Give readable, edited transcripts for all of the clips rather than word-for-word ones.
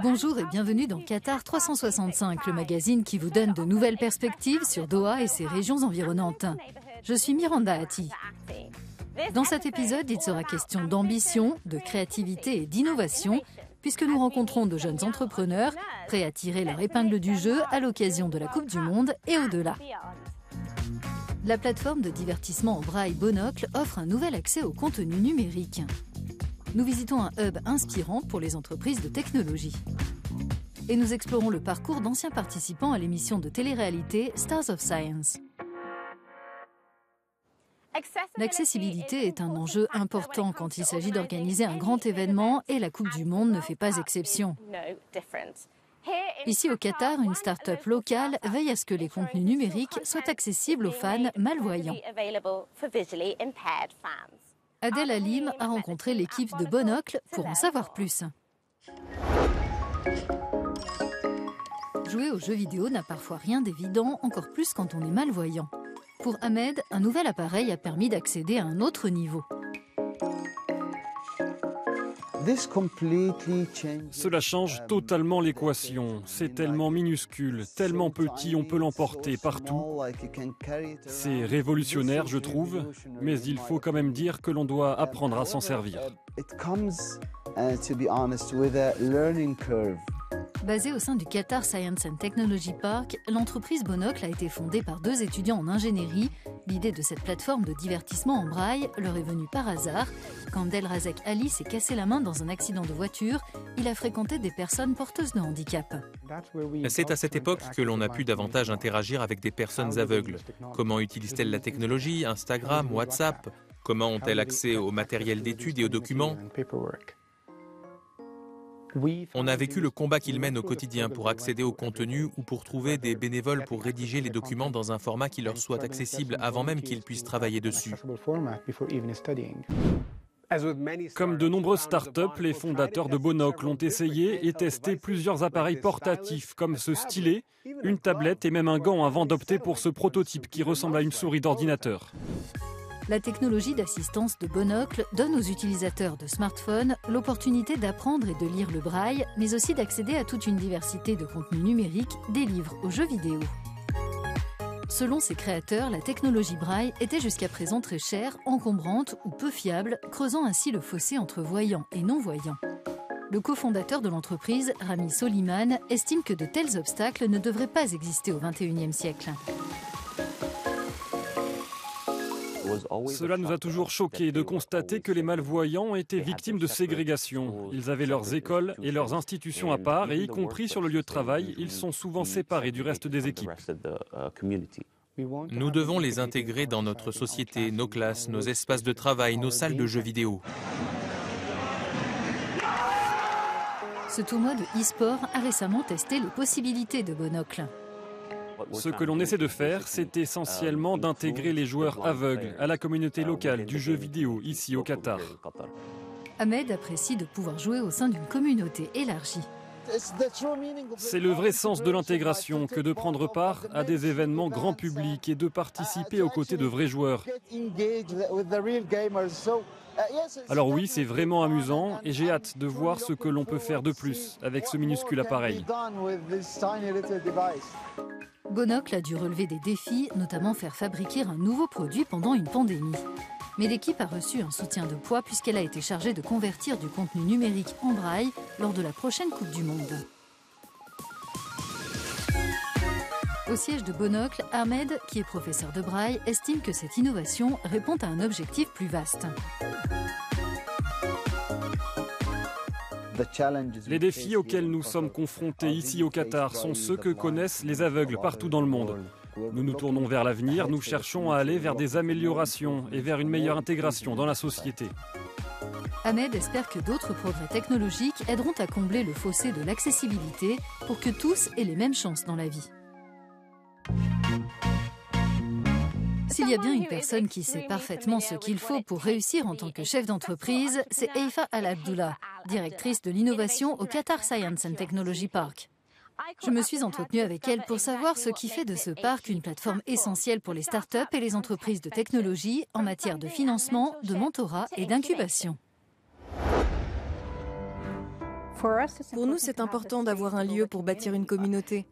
Bonjour et bienvenue dans Qatar 365, le magazine qui vous donne de nouvelles perspectives sur Doha et ses régions environnantes. Je suis Miranda Hatti. Dans cet épisode, il sera question d'ambition, de créativité et d'innovation, puisque nous rencontrons de jeunes entrepreneurs prêts à tirer leur épingle du jeu à l'occasion de la Coupe du Monde et au-delà. La plateforme de divertissement en braille Bonocle offre un nouvel accès au contenu numérique. Nous visitons un hub inspirant pour les entreprises de technologie. Et nous explorons le parcours d'anciens participants à l'émission de télé-réalité Stars of Science. L'accessibilité est un enjeu important quand il s'agit d'organiser un grand événement et la Coupe du Monde ne fait pas exception. Ici au Qatar, une start-up locale veille à ce que les contenus numériques soient accessibles aux fans malvoyants. Adèle Halim a rencontré l'équipe de Bonocle pour en savoir plus. Jouer aux jeux vidéo n'a parfois rien d'évident, encore plus quand on est malvoyant. Pour Ahmed, un nouvel appareil a permis d'accéder à un autre niveau. Cela change totalement l'équation. C'est tellement minuscule, tellement petit, on peut l'emporter partout. C'est révolutionnaire, je trouve, mais il faut quand même dire que l'on doit apprendre à s'en servir. Basée au sein du Qatar Science and Technology Park, l'entreprise Bonocle a été fondée par deux étudiants en ingénierie. L'idée de cette plateforme de divertissement en braille leur est venue par hasard. Quand Abdelrazek Ali s'est cassé la main dans un accident de voiture, il a fréquenté des personnes porteuses de handicap. C'est à cette époque que l'on a pu davantage interagir avec des personnes aveugles. Comment utilisent-elles la technologie, Instagram, WhatsApp? Comment ont-elles accès au matériel d'études et aux documents? On a vécu le combat qu'ils mènent au quotidien pour accéder au contenu ou pour trouver des bénévoles pour rédiger les documents dans un format qui leur soit accessible avant même qu'ils puissent travailler dessus. Comme de nombreuses startups, les fondateurs de Bonocle ont essayé et testé plusieurs appareils portatifs comme ce stylet, une tablette et même un gant avant d'opter pour ce prototype qui ressemble à une souris d'ordinateur. La technologie d'assistance de Bonocle donne aux utilisateurs de smartphones l'opportunité d'apprendre et de lire le braille, mais aussi d'accéder à toute une diversité de contenus numériques, des livres aux jeux vidéo. Selon ses créateurs, la technologie braille était jusqu'à présent très chère, encombrante ou peu fiable, creusant ainsi le fossé entre voyants et non-voyants. Le cofondateur de l'entreprise, Rami Soliman, estime que de tels obstacles ne devraient pas exister au XXIe siècle. Cela nous a toujours choqués de constater que les malvoyants étaient victimes de ségrégation. Ils avaient leurs écoles et leurs institutions à part, et y compris sur le lieu de travail, ils sont souvent séparés du reste des équipes. Nous devons les intégrer dans notre société, nos classes, nos espaces de travail, nos salles de jeux vidéo. Ce tournoi de e-sport a récemment testé les possibilités de Bonocle. Ce que l'on essaie de faire, c'est essentiellement d'intégrer les joueurs aveugles à la communauté locale du jeu vidéo ici au Qatar. Ahmed apprécie de pouvoir jouer au sein d'une communauté élargie. C'est le vrai sens de l'intégration que de prendre part à des événements grand public et de participer aux côtés de vrais joueurs. Alors oui, c'est vraiment amusant et j'ai hâte de voir ce que l'on peut faire de plus avec ce minuscule appareil. Bonocle a dû relever des défis, notamment faire fabriquer un nouveau produit pendant une pandémie. Mais l'équipe a reçu un soutien de poids puisqu'elle a été chargée de convertir du contenu numérique en braille lors de la prochaine Coupe du Monde. Au siège de Bonocle, Ahmed, qui est professeur de braille, estime que cette innovation répond à un objectif plus vaste. Les défis auxquels nous sommes confrontés ici au Qatar sont ceux que connaissent les aveugles partout dans le monde. Nous nous tournons vers l'avenir, nous cherchons à aller vers des améliorations et vers une meilleure intégration dans la société. Ahmed espère que d'autres progrès technologiques aideront à combler le fossé de l'accessibilité pour que tous aient les mêmes chances dans la vie. S'il y a bien une personne qui sait parfaitement ce qu'il faut pour réussir en tant que chef d'entreprise, c'est Eifa Al Abdullah, directrice de l'innovation au Qatar Science and Technology Park. Je me suis entretenue avec elle pour savoir ce qui fait de ce parc une plateforme essentielle pour les startups et les entreprises de technologie en matière de financement, de mentorat et d'incubation. Pour nous, c'est important d'avoir un lieu pour bâtir une communauté.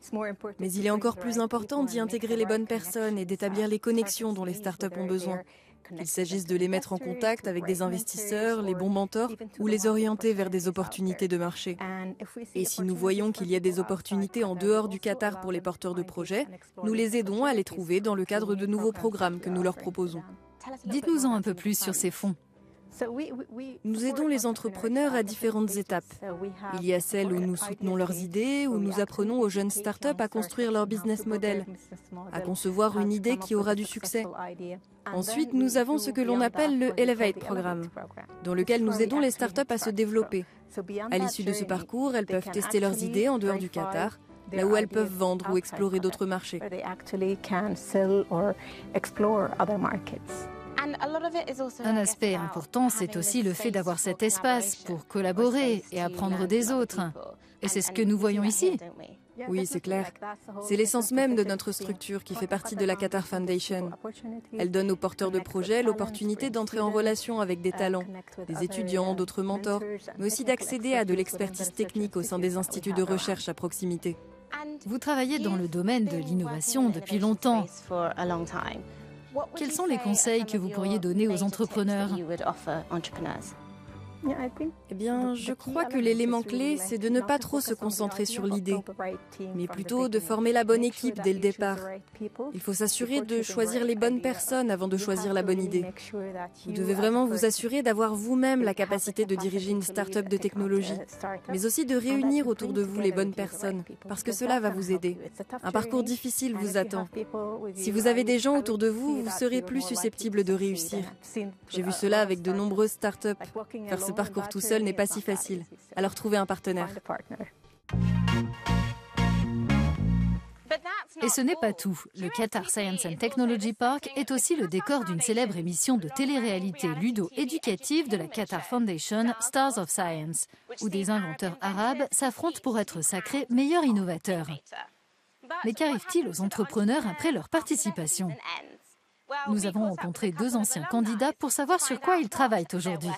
Mais il est encore plus important d'y intégrer les bonnes personnes et d'établir les connexions dont les startups ont besoin. Qu'il s'agisse de les mettre en contact avec des investisseurs, les bons mentors ou les orienter vers des opportunités de marché. Et si nous voyons qu'il y a des opportunités en dehors du Qatar pour les porteurs de projets, nous les aidons à les trouver dans le cadre de nouveaux programmes que nous leur proposons. Dites-nous-en un peu plus sur ces fonds. Nous aidons les entrepreneurs à différentes étapes. Il y a celle où nous soutenons leurs idées, où nous apprenons aux jeunes startups à construire leur business model, à concevoir une idée qui aura du succès. Ensuite, nous avons ce que l'on appelle le Elevate Programme, dans lequel nous aidons les startups à se développer. À l'issue de ce parcours, elles peuvent tester leurs idées en dehors du Qatar, là où elles peuvent vendre ou explorer d'autres marchés. Un aspect important, c'est aussi le fait d'avoir cet espace pour collaborer et apprendre des autres. Et c'est ce que nous voyons ici. Oui, c'est clair. C'est l'essence même de notre structure qui fait partie de la Qatar Foundation. Elle donne aux porteurs de projets l'opportunité d'entrer en relation avec des talents, des étudiants, d'autres mentors, mais aussi d'accéder à de l'expertise technique au sein des instituts de recherche à proximité. Vous travaillez dans le domaine de l'innovation depuis longtemps. Quels sont les conseils que vous pourriez donner aux entrepreneurs ? Eh bien, je crois que l'élément clé, c'est de ne pas trop se concentrer sur l'idée, mais plutôt de former la bonne équipe dès le départ. Il faut s'assurer de choisir les bonnes personnes avant de choisir la bonne idée. Vous devez vraiment vous assurer d'avoir vous-même la capacité de diriger une start-up de technologie, mais aussi de réunir autour de vous les bonnes personnes, parce que cela va vous aider. Un parcours difficile vous attend. Si vous avez des gens autour de vous, vous serez plus susceptible de réussir. J'ai vu cela avec de nombreuses start-up. Faire ce parcours tout seul n'est pas si facile. Alors trouvez un partenaire. Et ce n'est pas tout. Le Qatar Science and Technology Park est aussi le décor d'une célèbre émission de télé-réalité ludo-éducative de la Qatar Foundation, Stars of Science, où des inventeurs arabes s'affrontent pour être sacrés meilleurs innovateurs. Mais qu'arrive-t-il aux entrepreneurs après leur participation ? Nous avons rencontré 2 anciens candidats pour savoir sur quoi ils travaillent aujourd'hui.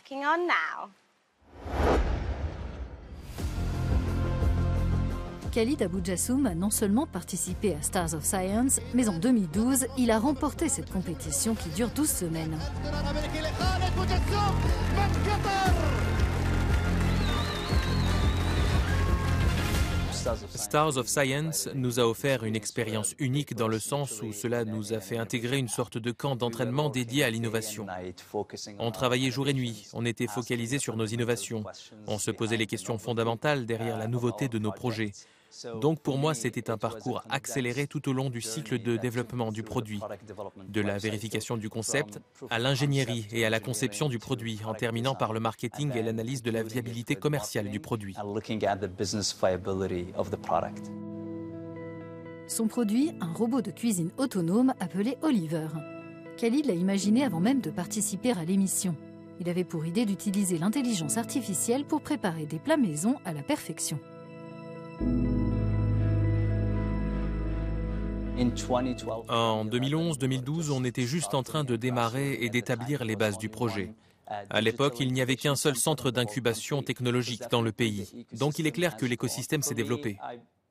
Khalid Aboujassoum a non seulement participé à Stars of Science, mais en 2012, il a remporté cette compétition qui dure 12 semaines. Stars of Science nous a offert une expérience unique dans le sens où cela nous a fait intégrer une sorte de camp d'entraînement dédié à l'innovation. On travaillait jour et nuit, on était focalisé sur nos innovations, on se posait les questions fondamentales derrière la nouveauté de nos projets. Donc pour moi, c'était un parcours accéléré tout au long du cycle de développement du produit, de la vérification du concept à l'ingénierie et à la conception du produit, en terminant par le marketing et l'analyse de la viabilité commerciale du produit. Son produit, un robot de cuisine autonome appelé Oliver. Khalid l'a imaginé avant même de participer à l'émission. Il avait pour idée d'utiliser l'intelligence artificielle pour préparer des plats maison à la perfection. En 2011-2012, on était juste en train de démarrer et d'établir les bases du projet. À l'époque, il n'y avait qu'un seul centre d'incubation technologique dans le pays. Donc il est clair que l'écosystème s'est développé.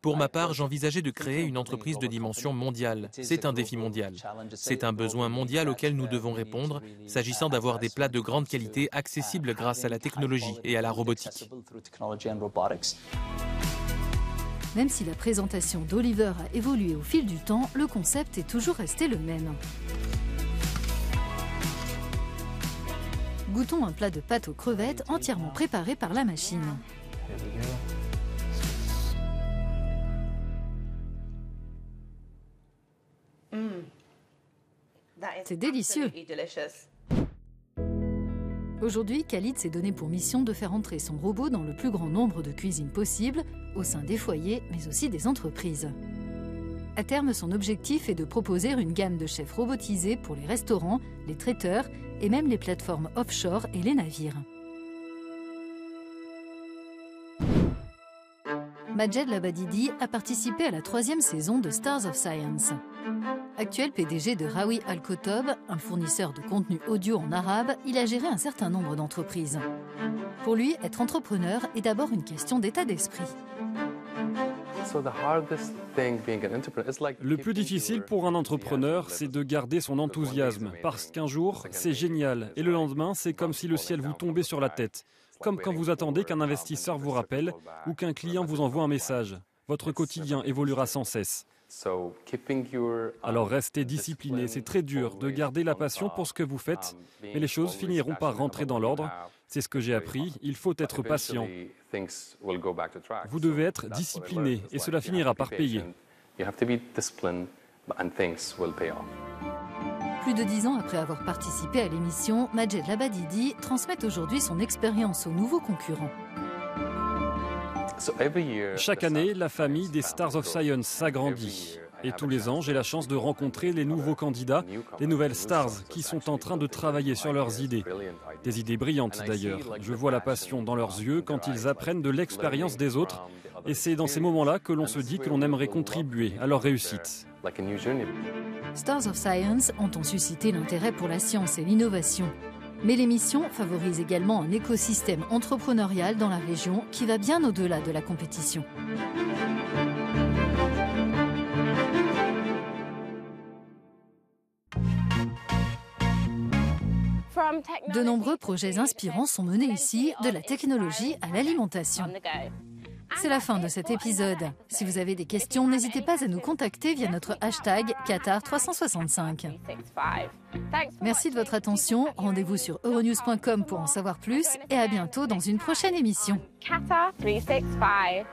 Pour ma part, j'envisageais de créer une entreprise de dimension mondiale. C'est un défi mondial. C'est un besoin mondial auquel nous devons répondre, s'agissant d'avoir des plats de grande qualité accessibles grâce à la technologie et à la robotique. Même si la présentation d'Oliver a évolué au fil du temps, le concept est toujours resté le même. Goûtons un plat de pâte aux crevettes entièrement préparé par la machine. C'est délicieux. Aujourd'hui, Khalid s'est donné pour mission de faire entrer son robot dans le plus grand nombre de cuisines possible, au sein des foyers, mais aussi des entreprises. À terme, son objectif est de proposer une gamme de chefs robotisés pour les restaurants, les traiteurs et même les plateformes offshore et les navires. Majed Labadidi a participé à la 3e saison de Stars of Science. Actuel PDG de Rawi Al-Kotob, un fournisseur de contenu audio en arabe, il a géré un certain nombre d'entreprises. Pour lui, être entrepreneur est d'abord une question d'état d'esprit. Le plus difficile pour un entrepreneur, c'est de garder son enthousiasme, parce qu'un jour, c'est génial, et le lendemain, c'est comme si le ciel vous tombait sur la tête. Comme quand vous attendez qu'un investisseur vous rappelle ou qu'un client vous envoie un message. Votre quotidien évoluera sans cesse. Alors restez discipliné, c'est très dur de garder la passion pour ce que vous faites, mais les choses finiront par rentrer dans l'ordre. C'est ce que j'ai appris, il faut être patient. Vous devez être discipliné et cela finira par payer. Plus de 10 ans après avoir participé à l'émission, Majed Labadidi transmet aujourd'hui son expérience aux nouveaux concurrents. Chaque année, la famille des Stars of Science s'agrandit. Et tous les ans, j'ai la chance de rencontrer les nouveaux candidats, les nouvelles stars qui sont en train de travailler sur leurs idées. Des idées brillantes d'ailleurs. Je vois la passion dans leurs yeux quand ils apprennent de l'expérience des autres. Et c'est dans ces moments-là que l'on se dit que l'on aimerait contribuer à leur réussite. Stars of Science ont suscité l'intérêt pour la science et l'innovation. Mais l'émission favorise également un écosystème entrepreneurial dans la région qui va bien au-delà de la compétition. De nombreux projets inspirants sont menés ici, de la technologie à l'alimentation. C'est la fin de cet épisode. Si vous avez des questions, n'hésitez pas à nous contacter via notre hashtag Qatar365. Merci de votre attention. Rendez-vous sur euronews.com pour en savoir plus et à bientôt dans une prochaine émission. Qatar 365.